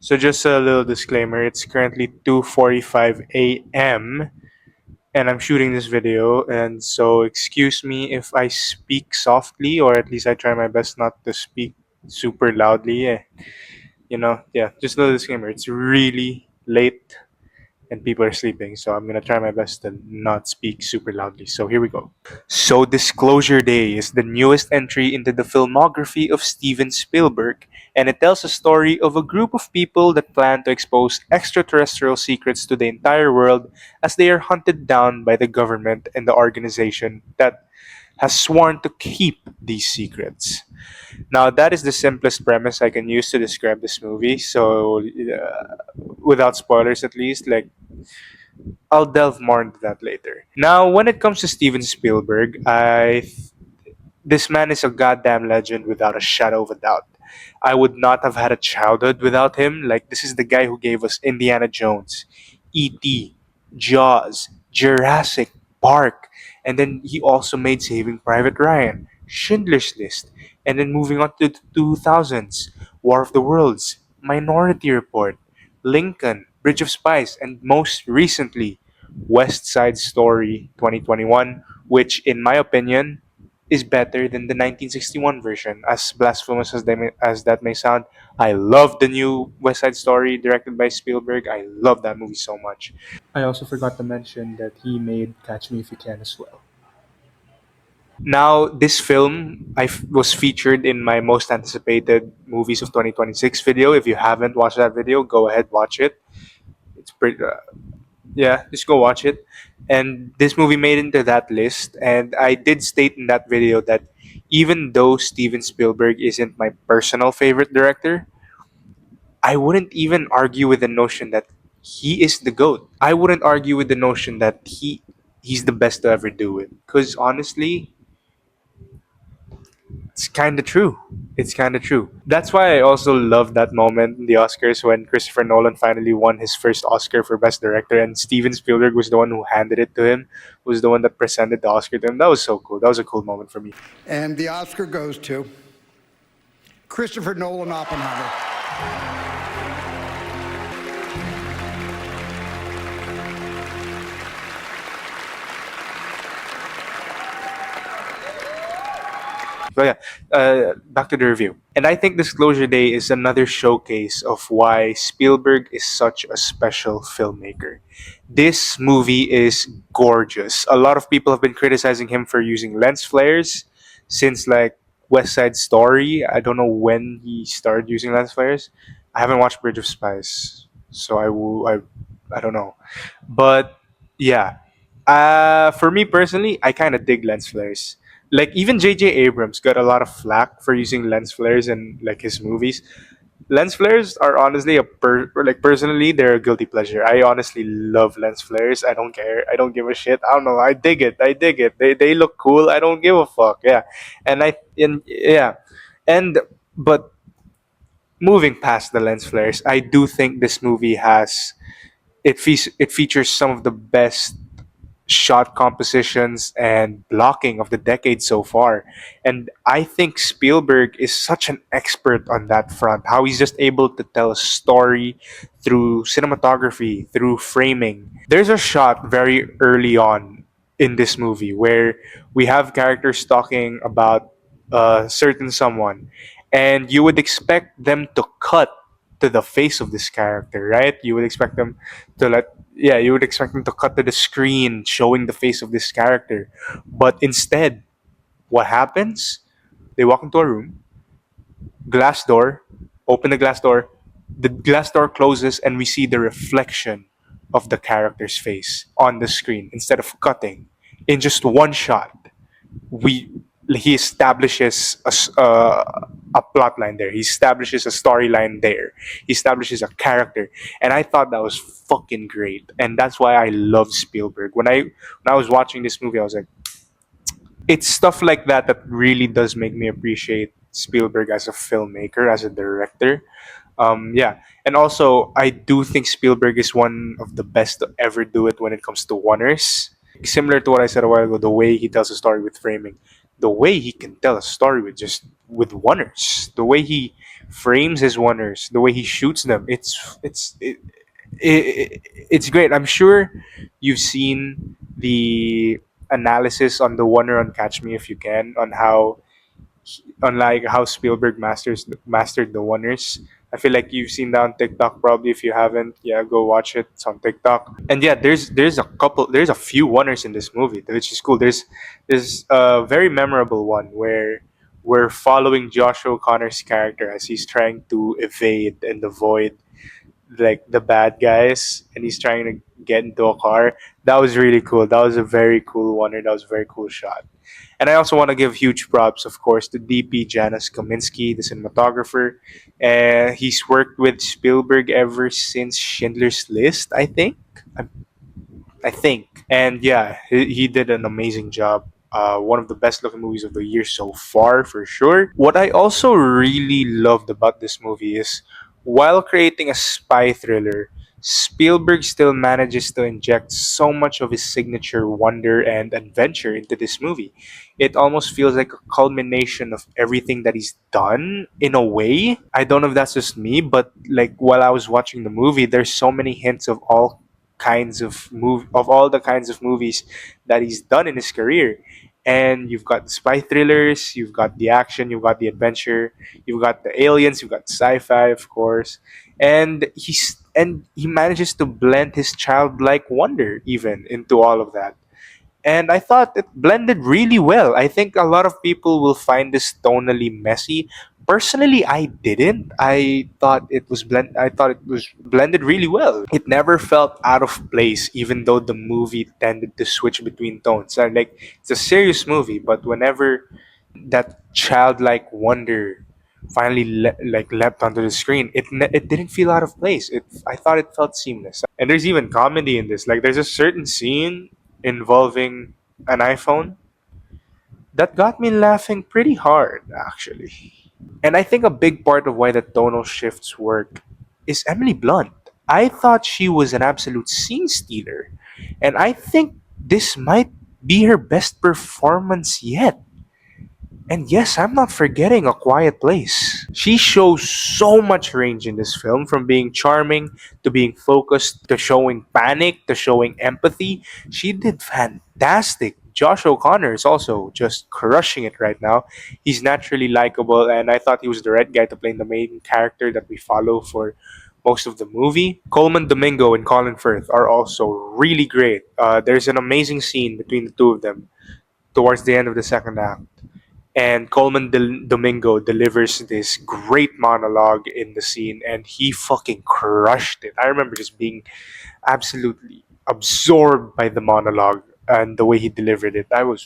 So just a little disclaimer, it's currently 2:45 a.m. and I'm shooting this video, and so excuse me if I speak softly, or at least I try my best not to speak super loudly. Yeah, just a little disclaimer. It's really late and people are sleeping, so I'm gonna try my best to not speak super loudly. So here we go. So Disclosure Day is the newest entry into the filmography of Steven Spielberg, and it tells a story of a group of people that plan to expose extraterrestrial secrets to the entire world as they are hunted down by the government and the organization that has sworn to keep these secrets. Now, that is the simplest premise I can use to describe this movie. So, without spoilers, at least, like I'll delve more into that later. Now, when it comes to Steven Spielberg, this man is a goddamn legend without a shadow of a doubt. I would not have had a childhood without him. Like, this is the guy who gave us Indiana Jones, E.T., Jaws, Jurassic Park, and then he also made Saving Private Ryan, Schindler's List, and then moving on to the 2000s, War of the Worlds, Minority Report, Lincoln, Bridge of Spies, and most recently, West Side Story 2021, which, in my opinion, is better than the 1961 version. As blasphemous as that may sound, I love the new West Side Story directed by Spielberg. I love that movie so much. I also forgot to mention that he made Catch Me If You Can as well. Now, this film was featured in my most anticipated movies of 2026 video. If you haven't watched that video, go ahead watch it. It's pretty. Yeah, just go watch it. And this movie made into that list. And I did state in that video that even though Steven Spielberg isn't my personal favorite director, I wouldn't even argue with the notion that he is the GOAT. I wouldn't argue with the notion that he's the best to ever do it. Because honestly, it's kind of true. It's kind of true. That's why I also love that moment in the Oscars when Christopher Nolan finally won his first Oscar for Best Director, and Steven Spielberg was the one who handed it to him, was the one that presented the Oscar to him. That was so cool. That was a cool moment for me. And the Oscar goes to Christopher Nolan Oppenheimer. But yeah, back to the review. And I think Disclosure Day is another showcase of why Spielberg is such a special filmmaker. This movie is gorgeous. A lot of people have been criticizing him for using lens flares since like West Side Story. I don't know when he started using lens flares. I haven't watched Bridge of Spies, so I don't know. But yeah, for me personally, I kind of dig lens flares. Like even J.J. Abrams got a lot of flack for using lens flares in like his movies. Lens flares are honestly personally they're a guilty pleasure. I honestly love lens flares. I don't care. I don't give a shit. I don't know. I dig it. I dig it. They look cool. I don't give a fuck. Yeah, and yeah, and but moving past the lens flares, I do think this movie has it features some of the best shot compositions and blocking of the decade so far. And I think Spielberg is such an expert on that front. How he's just able to tell a story through cinematography, through framing. There's a shot very early on in this movie where we have characters talking about a certain someone, and you would expect them to cut to the face of this character, right? You would expect them to let yeah, you would expect them to cut to the screen showing the face of this character. But instead, what happens? They walk into a room, glass door, open the glass door closes, and we see the reflection of the character's face on the screen instead of cutting in just one shot. We he establishes a plot line there. He establishes a storyline there. He establishes a character, and I thought that was fucking great. And that's why I love Spielberg. When I was watching this movie, I was like, it's stuff like that that really does make me appreciate Spielberg as a filmmaker, as a director. Yeah, and also I do think Spielberg is one of the best to ever do it when it comes to oneers. Similar to what I said a while ago, the way he tells a story with framing, the way he can tell a story with just with wonders, the way he frames his wonders, the way he shoots them. It's great. I'm sure you've seen the analysis on the Wonder on Catch Me If You Can on how unlike how Spielberg mastered the wonders. I feel like you've seen that on TikTok probably. If you haven't, yeah, go watch it. It's on TikTok. And yeah, there's a few wonders in this movie, which is cool. There's a very memorable one where we're following Joshua O'Connor's character as he's trying to evade and avoid like the bad guys, and he's trying to get into a car. That was really cool. That was a very cool wonder. That was a very cool shot. And I also want to give huge props, of course, to DP Janusz Kaminski, the cinematographer. He's worked with Spielberg ever since Schindler's List, I think. I, I think. And yeah, he did an amazing job. One of the best looking movies of the year so far, for sure. What I also really loved about this movie is while creating a spy thriller, Spielberg still manages to inject so much of his signature wonder and adventure into this movie. It almost feels like a culmination of everything that he's done in a way. I don't know if that's just me, but like while I was watching the movie, there's so many hints of all the kinds of movies that he's done in his career. And you've got the spy thrillers, you've got the action, you've got the adventure, you've got the aliens, you've got sci-fi, of course. And he manages to blend his childlike wonder even into all of that. And I thought it blended really well. I think a lot of people will find this tonally messy. Personally, I didn't. I thought it was blended really well. It never felt out of place, even though the movie tended to switch between tones. And like it's a serious movie, but whenever that childlike wonder finally leapt onto the screen, it didn't feel out of place. I thought it felt seamless. And there's even comedy in this. Like there's a certain scene involving an iPhone that got me laughing pretty hard, actually. And I think a big part of why the tonal shifts work is Emily Blunt. I thought she was an absolute scene stealer, and I think this might be her best performance yet. And yes, I'm not forgetting A Quiet Place. She shows so much range in this film, from being charming to being focused to showing panic to showing empathy. She did fantastic. Josh O'Connor is also just crushing it right now. He's naturally likable, and I thought he was the right guy to play the main character that we follow for most of the movie. Coleman Domingo and Colin Firth are also really great. There's an amazing scene between the two of them towards the end of the second act, and Domingo delivers this great monologue in the scene, and he fucking crushed it. I remember just being absolutely absorbed by the monologue and the way he delivered it. I was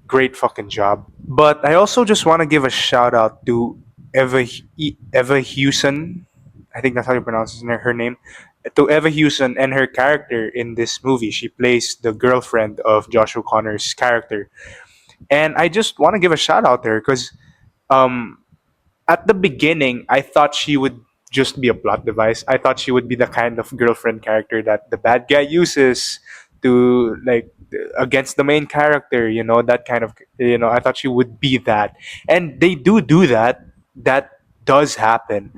great fucking job. But I also just want to give a shout out to Eva Hewson. I think that's how you pronounce her name. To Eva Hewson and her character in this movie. She plays the girlfriend of Josh O'Connor's character, and I just want to give a shout out there because um, at the beginning, I thought she would just be a plot device. I thought she would be the kind of girlfriend character that the bad guy uses to like against the main character. You know that kind of. I thought she would be that, and they do that. That does happen,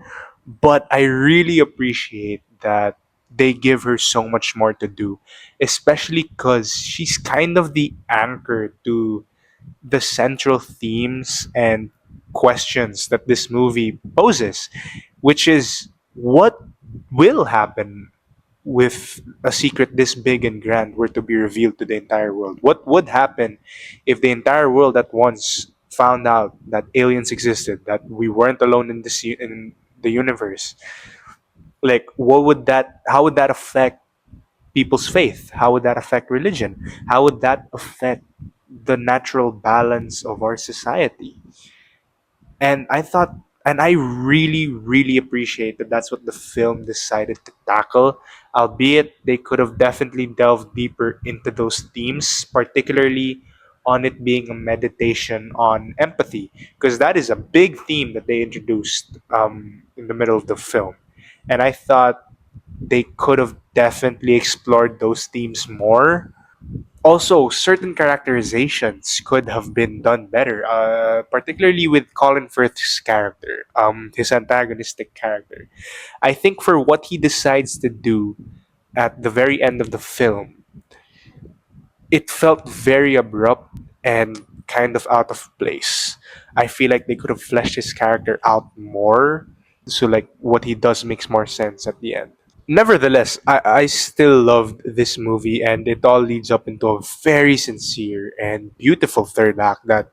but I really appreciate that they give her so much more to do, especially because she's kind of the anchor to the central themes and questions that this movie poses, which is what will happen with a secret this big and grand were to be revealed to the entire world? What would happen if the entire world at once found out that aliens existed, that we weren't alone in in the universe? Like, what would that? How would that affect people's faith? How would that affect religion? How would that affect the natural balance of our society? And I thought, and I really, really appreciate that that's what the film decided to tackle, albeit they could have definitely delved deeper into those themes, particularly on it being a meditation on empathy, because that is a big theme that they introduced in the middle of the film. And I thought they could have definitely explored those themes more. Also, certain characterizations could have been done better, particularly with Colin Firth's character, his antagonistic character. I think for what he decides to do at the very end of the film, it felt very abrupt and kind of out of place. I feel like they could have fleshed his character out more, so like what he does makes more sense at the end. Nevertheless, I still loved this movie, and it all leads up into a very sincere and beautiful third act that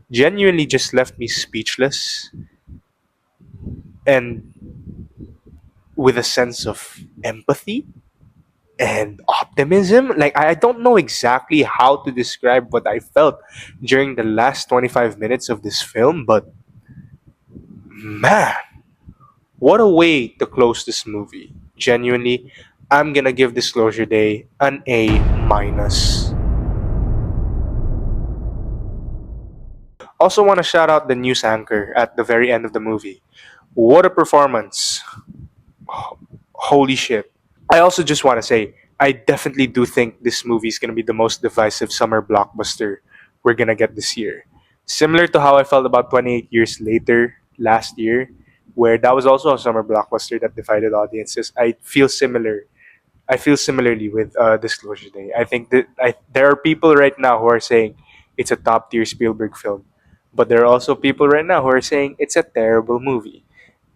genuinely just left me speechless and with a sense of empathy and optimism. Like, I don't know exactly how to describe what I felt during the last 25 minutes of this film, but man, what a way to close this movie. Genuinely, I'm gonna give Disclosure Day an A minus. Also, want to shout out the news anchor at the very end of the movie. What a performance! Holy shit! I also just want to say, I definitely do think this movie is gonna be the most divisive summer blockbuster we're gonna get this year. Similar to how I felt about 28 Years Later last year, where that was also a summer blockbuster that divided audiences. I feel similarly with Disclosure Day. I think that there are people right now who are saying it's a top tier Spielberg film, but there are also people right now who are saying it's a terrible movie.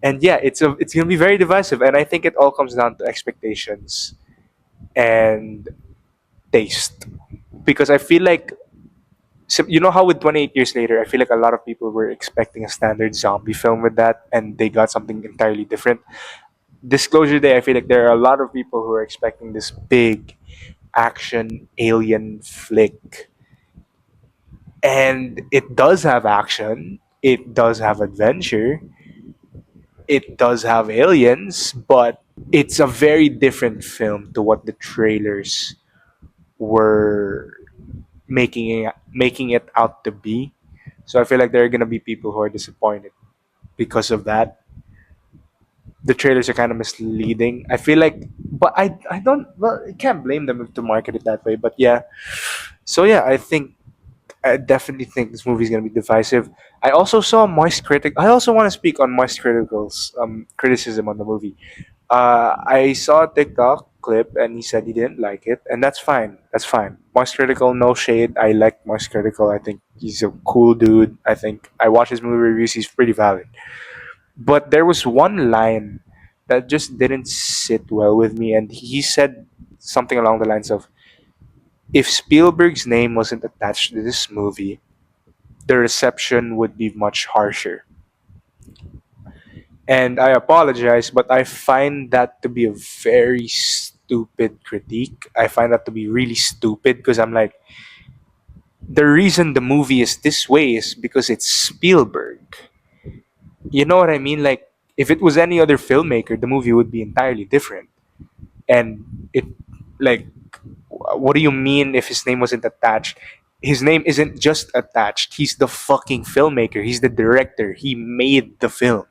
And yeah, it's gonna be very divisive, and I think it all comes down to expectations and taste. Because I feel like, so you know how with 28 Years Later, I feel like a lot of people were expecting a standard zombie film with that, and they got something entirely different. Disclosure Day, I feel like there are a lot of people who are expecting this big action alien flick. And it does have action, it does have adventure, it does have aliens, but it's a very different film to what the trailers were making it out to be. So I feel like there are gonna be people who are disappointed because of that. The trailers are kind of misleading. I feel like, but I don't, well, I can't blame them to market it that way. But yeah, so yeah, I definitely think this movie is gonna be divisive. I also saw Moist Critic. I also want to speak on Moist Critical's criticism on the movie. I saw a TikTok clip and he said he didn't like it, and that's fine. That's fine. Moist Critical, no shade. I like Moist Critical. I think he's a cool dude. I think I watch his movie reviews. He's pretty valid. But there was one line that just didn't sit well with me, and he said something along the lines of, "If Spielberg's name wasn't attached to this movie, the reception would be much harsher." And I apologize, but I find that to be a very stupid critique. I find that to be really stupid because I'm like, the reason the movie is this way is because it's Spielberg. You know what I mean? Like, if it was any other filmmaker, the movie would be entirely different. And it, like, what do you mean if his name wasn't attached? His name isn't just attached. He's the fucking filmmaker. He's the director. He made the film.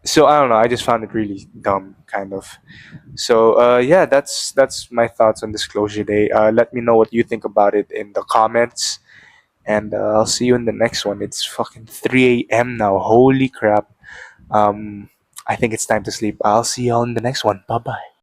So I don't know. I just found it really dumb, kind of. So yeah, that's my thoughts on Disclosure Day. Let me know what you think about it in the comments, and I'll see you in the next one. It's fucking 3 a.m. now. Holy crap! I think it's time to sleep. I'll see you all in the next one. Bye bye.